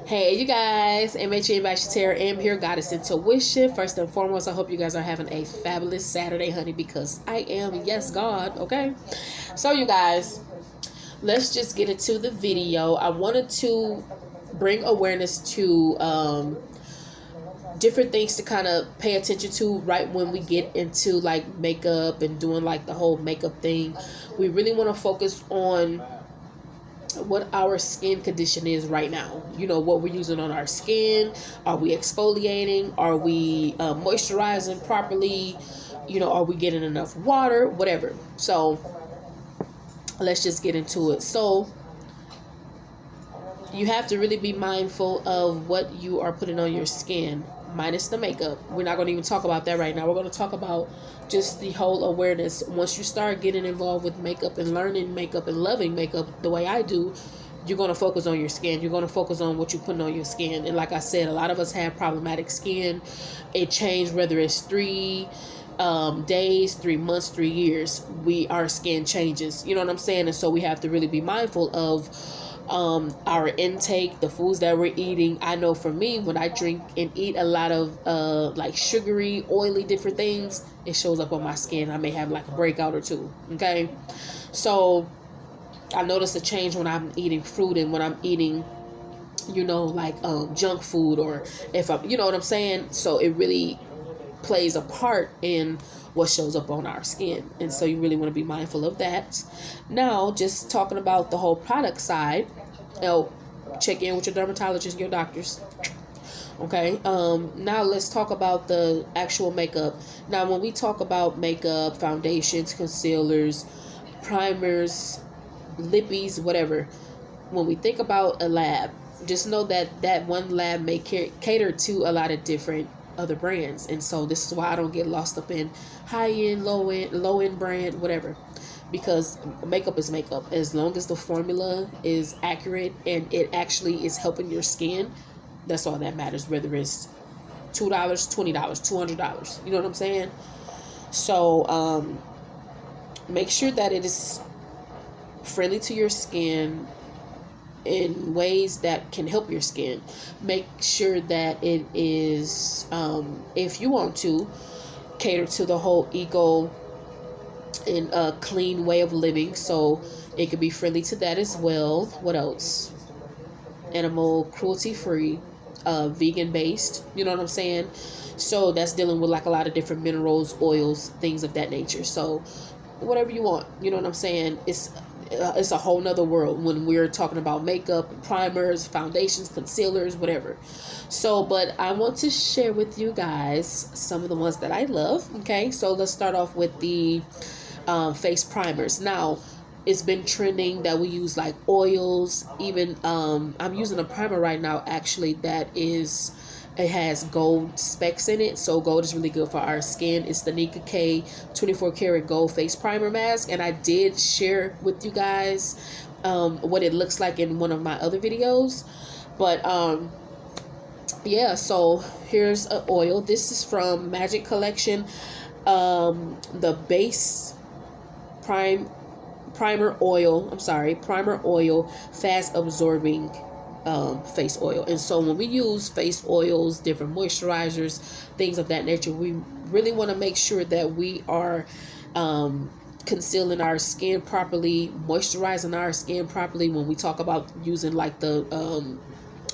Hey, you guys, Mhnbysheterram here, Goddess Intuition. First and foremost, I hope you guys are having a fabulous Saturday, honey, because I am, yes, God, okay? So, you guys, let's just get into the video. I wanted to bring awareness to different things to kind of pay attention to right when we get into like makeup and doing like the whole makeup thing. We really want to focus on what our skin condition is right now. You know, what we're using on our skin. Are we exfoliating? Are we moisturizing properly? You know, are we getting enough water? Whatever. So let's just get into it. So you have to really be mindful of what you are putting on your skin, minus the makeup. We're not going to even talk about that right now. We're going to talk about just the whole awareness. Once you start getting involved with makeup and learning makeup and loving makeup the way I do, you're going to focus on your skin. You're going to focus on what you're putting on your skin. And like I said, a lot of us have problematic skin. It changed whether it's 3 days, 3 months, 3 years. Our skin changes. You know what I'm saying? And so we have to really be mindful of our intake, the foods that we're eating. I know for me, when I drink and eat a lot of like sugary, oily, different things, it shows up on my skin. I may have like a breakout or two. Okay, so I notice a change when I'm eating fruit and when I'm eating, you know, like junk food, or if I'm, you know what I'm saying. So it really plays a part in what shows up on our skin, and so you really want to be mindful of that. Now, just talking about the whole product side, check in with your dermatologist and your doctors. Okay, now let's talk about the actual makeup. Now, when we talk about makeup, foundations, concealers, primers, lippies, whatever, when we think about a lab, just know that that one lab may cater to a lot of different other brands. And so this is why I don't get lost up in high end, low end brand, whatever, because makeup is makeup. As long as the formula is accurate and it actually is helping your skin, that's all that matters, whether it's $2, $20, $200. You know what I'm saying? So make sure that it is friendly to your skin in ways that can help your skin. Make sure that it is, if you want to, cater to the whole eco and clean way of living. So it could be friendly to that as well. What else? Animal cruelty free, vegan based. You know what I'm saying? So that's dealing with like a lot of different minerals, oils, things of that nature. So whatever you want, you know what I'm saying? It's a whole nother world when we're talking about makeup, primers, foundations, concealers, whatever. So, but I want to share with you guys some of the ones that I love. Okay, so let's start off with the face primers. Now, it's been trending that we use like oils. Even I'm using a primer right now, actually, that is, it has gold specks in it. So gold is really good for our skin. It's the Nika K 24 karat gold face primer mask. And I did share with you guys what it looks like in one of my other videos. But yeah, so here's an oil. This is from Magic Collection. The base primer oil, fast absorbing face oil. And so when we use face oils, different moisturizers, things of that nature, we really want to make sure that we are concealing our skin properly, moisturizing our skin properly. When we talk about using like the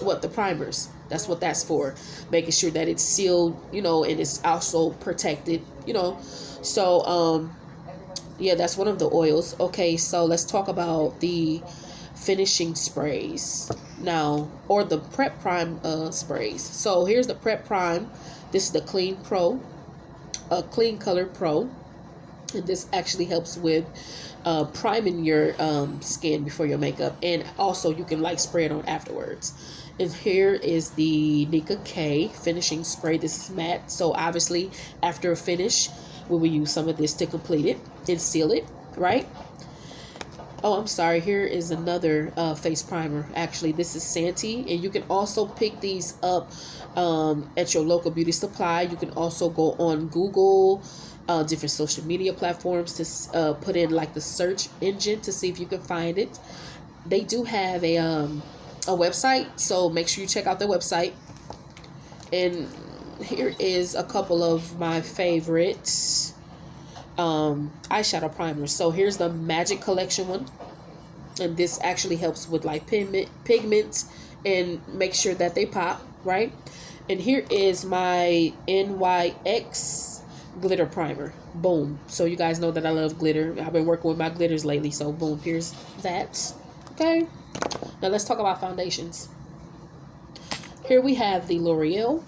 the primers, that's what that's for, making sure that it's sealed, you know, and it's also protected, you know. So yeah, that's one of the oils. Okay, so let's talk about the finishing sprays now, or the prep prime sprays. So here's the prep prime. This is the Clean Clean Color Pro, and this actually helps with priming your skin before your makeup, and also you can like spray it on afterwards. And here is the Nika K finishing spray. This is matte, so obviously after a finish we will use some of this to complete it and seal it, right? Oh, I'm sorry. Here is another face primer. Actually, this is Santee, and you can also pick these up at your local beauty supply. You can also go on Google, different social media platforms to put in like the search engine to see if you can find it. They do have a a website, so make sure you check out their website. And here is a couple of my favorites eyeshadow primers. So here's the Magic Collection one, and this actually helps with like pigments and make sure that they pop, right? And here is my NYX glitter primer. Boom. So you guys know that I love glitter. I've been working with my glitters lately, so boom, here's that. Okay, now let's talk about foundations. Here we have the L'Oreal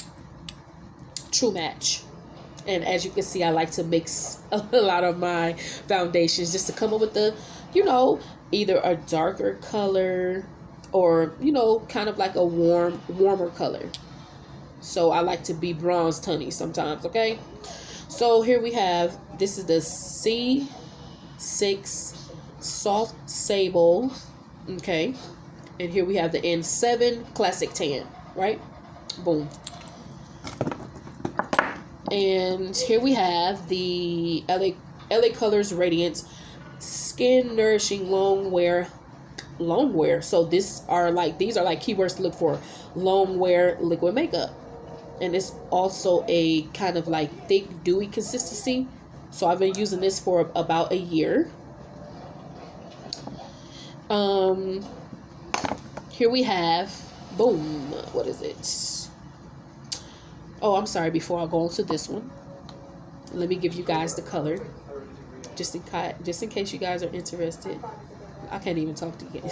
True Match. And as you can see, I like to mix a lot of my foundations just to come up with the, you know, either a darker color or, you know, kind of like a warmer color. So I like to be bronze tunny sometimes, okay? So here we have, this is the C6 Soft Sable, okay? And here we have the N7 Classic Tan, right? Boom. And here we have the LA Colors Radiance Skin Nourishing Long Wear. So these are like keywords to look for. Long wear liquid makeup. And it's also a kind of like thick, dewy consistency. So I've been using this for about a year. Here we have, boom, what is it? Oh, I'm sorry, before I go on to this one, let me give you guys the color, just in case you guys are interested. I can't even talk to you.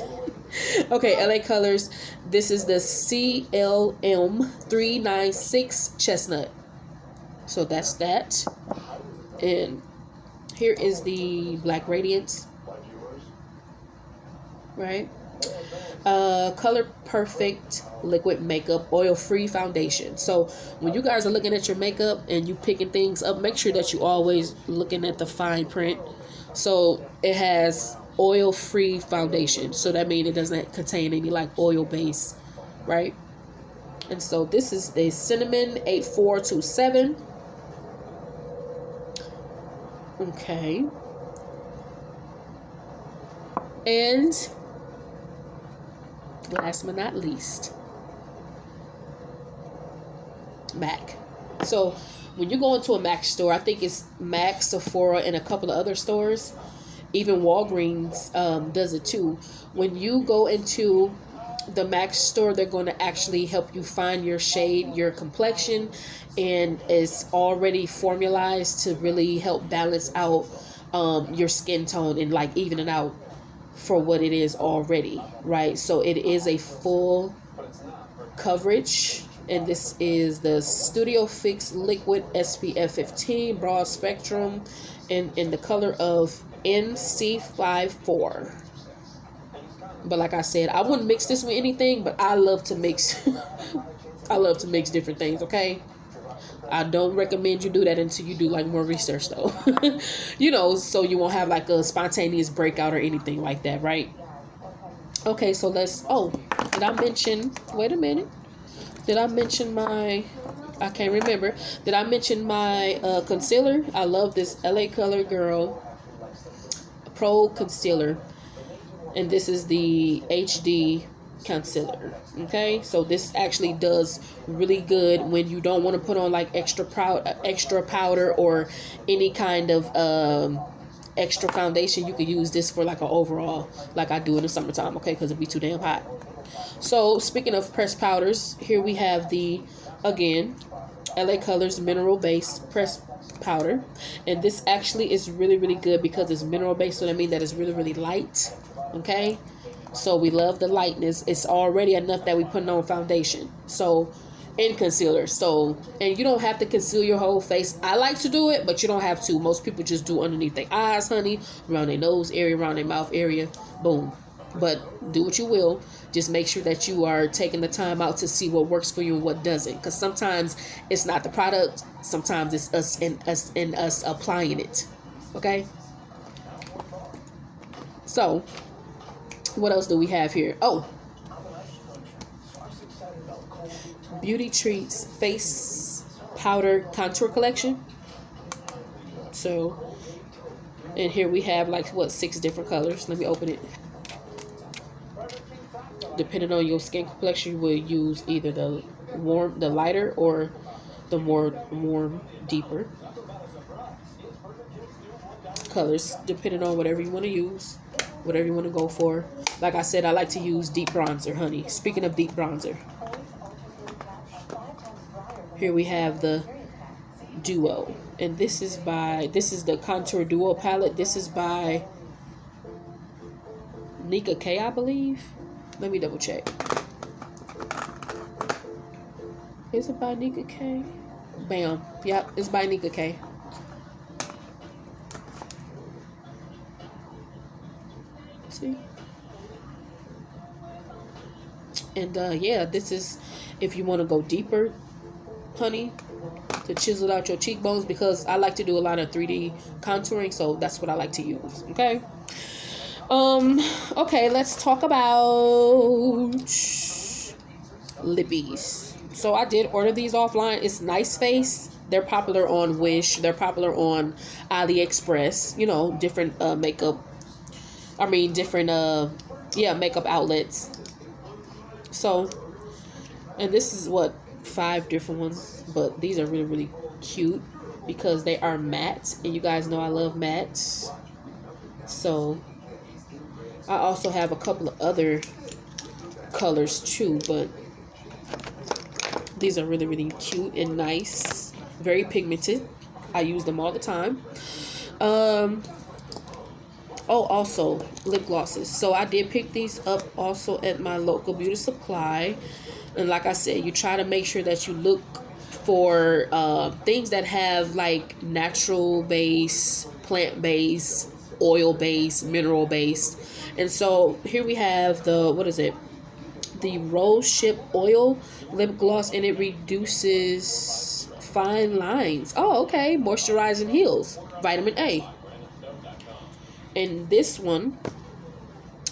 Okay, LA Colors, this is the CLM 396 Chestnut. So that's that. And here is the Black Radiance, right? Color Perfect Liquid Makeup Oil Free Foundation. So when you guys are looking at your makeup and you picking things up, make sure that you always looking at the fine print. So it has oil free foundation, so that means it doesn't contain any like oil base, right? And so this is the Cinnamon 8427. Okay, and last but not least, MAC. So when you go into a MAC store, I think it's MAC, Sephora, and a couple of other stores, even Walgreens does it too. When you go into the MAC store, they're going to actually help you find your shade, your complexion, and it's already formalized to really help balance out your skin tone and like even it out for what it is already, right? So it is a full coverage, and this is the Studio Fix Liquid SPF 15 Broad Spectrum in the color of NC54. But like I said, I wouldn't mix this with anything, but I love to mix I love to mix different things, okay? I don't recommend you do that until you do like more research though. You know, so you won't have like a spontaneous breakout or anything like that, right? Okay, so let's, did I mention, wait a minute. Did I mention my, I can't remember. Did I mention my concealer? I love this LA Color Girl Pro Concealer. And this is the HD concealer. Okay, so this actually does really good when you don't want to put on like extra powder or any kind of extra foundation. You could use this for like an overall, like I do in the summertime, okay, because it'd be too damn hot. So speaking of pressed powders, here we have the, again, LA Colors Mineral Base Pressed Powder. And this actually is really, really good because it's mineral based, so that means that it's really, really light. Okay, so we love the lightness. It's already enough that we put on foundation, so in concealer. So, and you don't have to conceal your whole face. I like to do it, but you don't have to. Most people just do underneath their eyes, honey, around their nose area, around their mouth area, boom. But do what you will, just make sure that you are taking the time out to see what works for you and what doesn't, because sometimes it's not the product, sometimes it's us and us applying it. Okay, so what else do we have here? Oh, Beauty Treats Face Powder Contour Collection. So, and here we have like, what, 6 different colors. Let me open it. depending on your skin complexion, you will use either the lighter, or the more warm, deeper colors, depending on whatever you want to use, whatever you want to go for. Like I said, I like to use deep bronzer, honey. Speaking of deep bronzer, here we have the Duo, and this is the Contour Duo palette. This is by Nika K, I believe. Let me double check. Is it by Nika K? Bam. Yep, it's by Nika K. See? And yeah, this is if you want to go deeper, honey, to chisel out your cheekbones, because I like to do a lot of 3D contouring, so that's what I like to use. Okay. Okay, let's talk about lippies. So I did order these offline. It's Nice Face. They're popular on Wish. They're popular on AliExpress. You know, different makeup. I mean, different makeup outlets. So, and this is what, 5 different ones, but these are really, really cute because they are matte, and you guys know I love mattes. So I also have a couple of other colors too, but these are really, really cute and nice, very pigmented. I use them all the time. Oh, also lip glosses. So I did pick these up also at my local beauty supply. And like I said, you try to make sure that you look for things that have like natural base, plant base, oil base, mineral base. And so here we have the, what is it? The Rose Ship Oil lip gloss, and it reduces fine lines. Oh, okay. Moisturizing heals. Vitamin A. And this one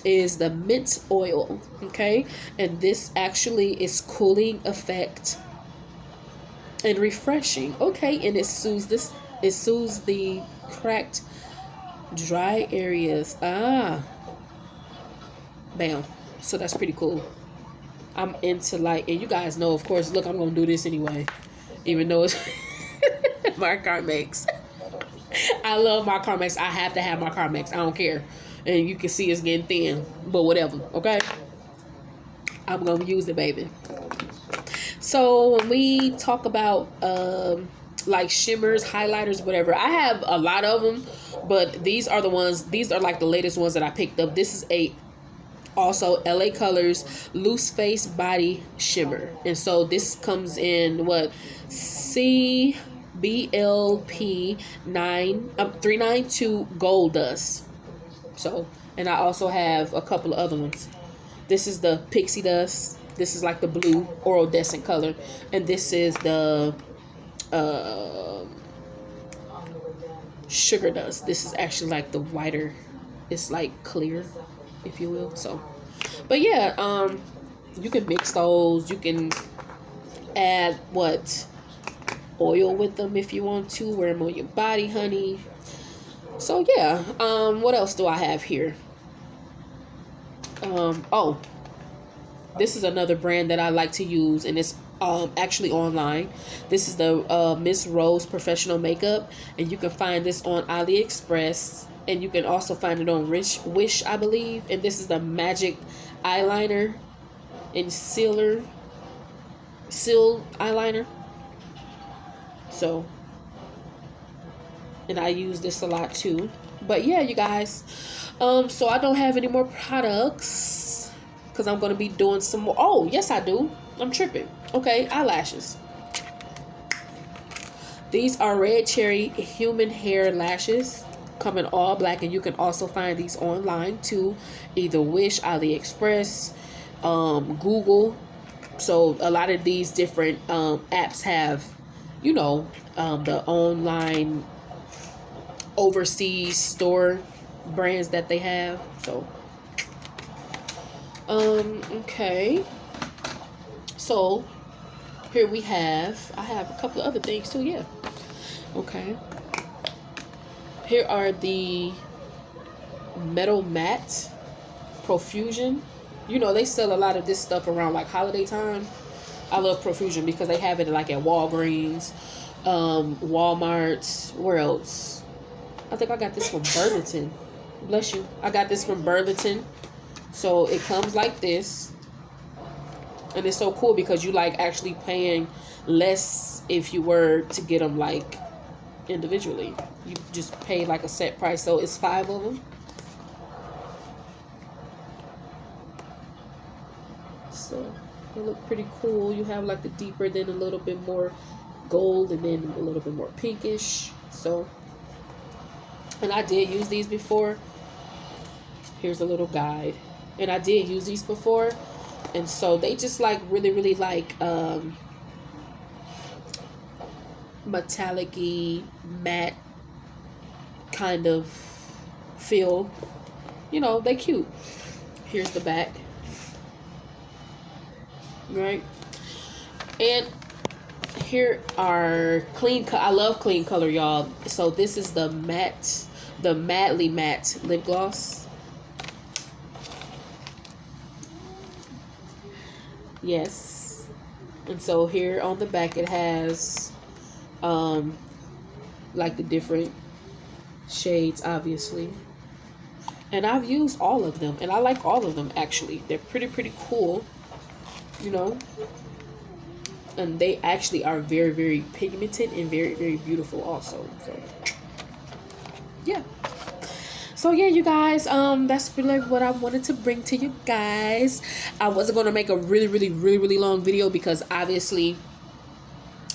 is the mint oil, okay? And this actually is cooling effect and refreshing, okay? And it soothes the cracked, dry areas. Bam. So that's pretty cool. I'm into like, and you guys know, of course, look, I'm gonna do this anyway, even though it's my Carmex. I love my Carmex. I have to have my Carmex. I don't care. And you can see it's getting thin, but whatever, okay? I'm gonna use it, baby. So when we talk about like shimmers, highlighters, whatever, I have a lot of them, but these are like the latest ones that I picked up. This is also LA Colors Loose Face Body Shimmer, and so this comes in what, CBLP 392 Gold Dust. So, and I also have a couple of other ones. This is the Pixie Dust. This is like the blue iridescent color, and this is the Sugar Dust. This is actually like the whiter. It's like clear, if you will. So, but yeah, you can mix those. You can add oil with them if you want to. Wear them on your body, honey. So yeah, what else do I have here? Oh, this is another brand that I like to use, and it's actually online. This is the Miss Rose Professional Makeup, and you can find this on AliExpress, and you can also find it on Wish, I believe. And this is the Magic Eyeliner and Seal Eyeliner. So, and I use this a lot too. But yeah, you guys, so I don't have any more products because I'm going to be doing some more. Oh, yes, I do. I'm tripping. Okay, eyelashes. These are Red Cherry Human Hair Lashes, come in all black, and you can also find these online too, either Wish, AliExpress, Google. So a lot of these different apps have, you know, the online overseas store brands that they have. So okay, so here I have a couple of other things too. Yeah, okay, here are the Metal Matte Profusion You know, they sell a lot of this stuff around like holiday time. I love Profusion because they have it like at Walgreens, Walmart. Where else? I think I got this from Burlington. Bless you. I got this from Burlington. So it comes like this. And it's so cool because you like actually paying less if you were to get them like individually. You just pay like a set price. So it's 5 of them. So they look pretty cool. You have like the deeper, then a little bit more gold, and then a little bit more pinkish. So, and I did use these before. Here's a little guide. And I did use these before. And so they just like really like metallic-y, matte kind of feel. You know, they cute. Here's the back. Right? And here are clean. I love clean color, y'all. So this is the madly matte lip gloss. Yes. And so here on the back it has like the different shades, obviously. And I've used all of them, and I like all of them actually. They're pretty cool, you know. And they actually are very pigmented and very beautiful also. So yeah. So yeah, you guys, that's really what I wanted to bring to you guys. I wasn't going to make a really long video because obviously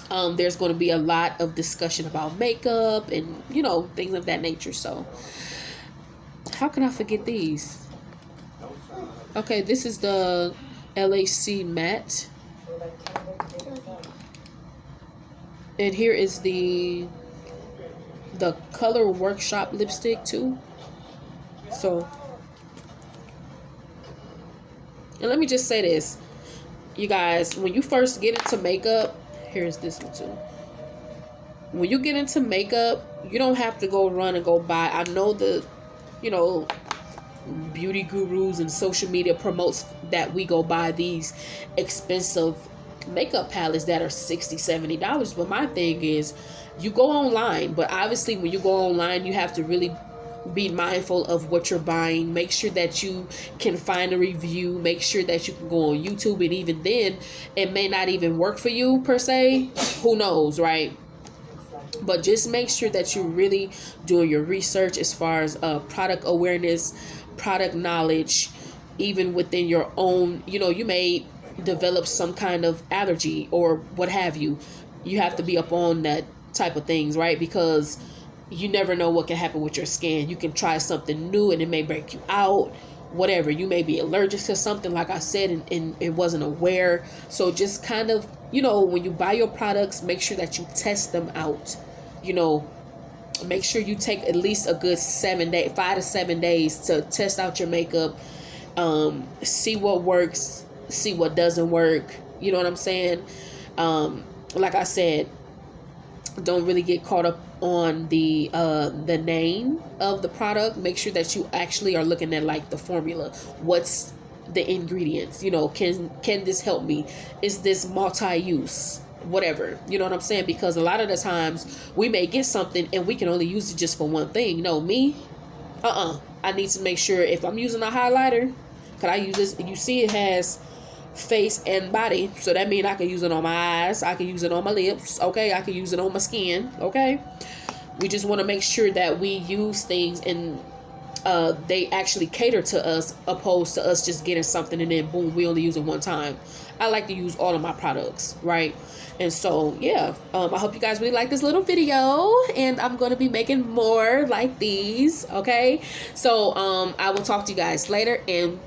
there's going to be a lot of discussion about makeup and, you know, things of that nature. So how can I forget these? Okay, this is the LAC matte. And here is the Color Workshop lipstick too. So, and let me just say this, you guys, when you first get into makeup, here's this one too. When you get into makeup, you don't have to go run and go buy. I know the, you know, beauty gurus and social media promotes that we go buy these expensive makeup palettes that are $60-$70. But my thing is, you go online, but obviously when you go online, you have to really be mindful of what you're buying. Make sure that you can find a review. Make sure that you can go on YouTube, and even then it may not even work for you per se. Who knows, right? But just make sure that you're really doing your research as far as product awareness, product knowledge. Even within your own, you know, you may develop some kind of allergy or what have you. You have to be up on that type of things, right? Because you never know what can happen with your skin. You can try something new and it may break you out, whatever. You may be allergic to something, like I said, and it wasn't aware. So just kind of, you know, when you buy your products, make sure that you test them out. You know, make sure you take at least a good 5 to 7 days to test out your makeup. See what works, see what doesn't work. You know what I'm saying? Like I said, don't really get caught up on the name of the product. Make sure that you actually are looking at like the formula. What's the ingredients? You know, can this help me? Is this multi-use? Whatever, you know what I'm saying? Because a lot of the times we may get something and we can only use it just for one thing. You know, me, I need to make sure if I'm using a highlighter, could I use this? You see, it has face and body, so that means I can use it on my eyes, I can use it on my lips, okay, I can use it on my skin, okay. We just want to make sure that we use things and they actually cater to us, opposed to us just getting something and then boom, we only use it one time. I like to use all of my products, right? And so yeah, I hope you guys really like this little video, and I'm going to be making more like these, okay? So I will talk to you guys later, and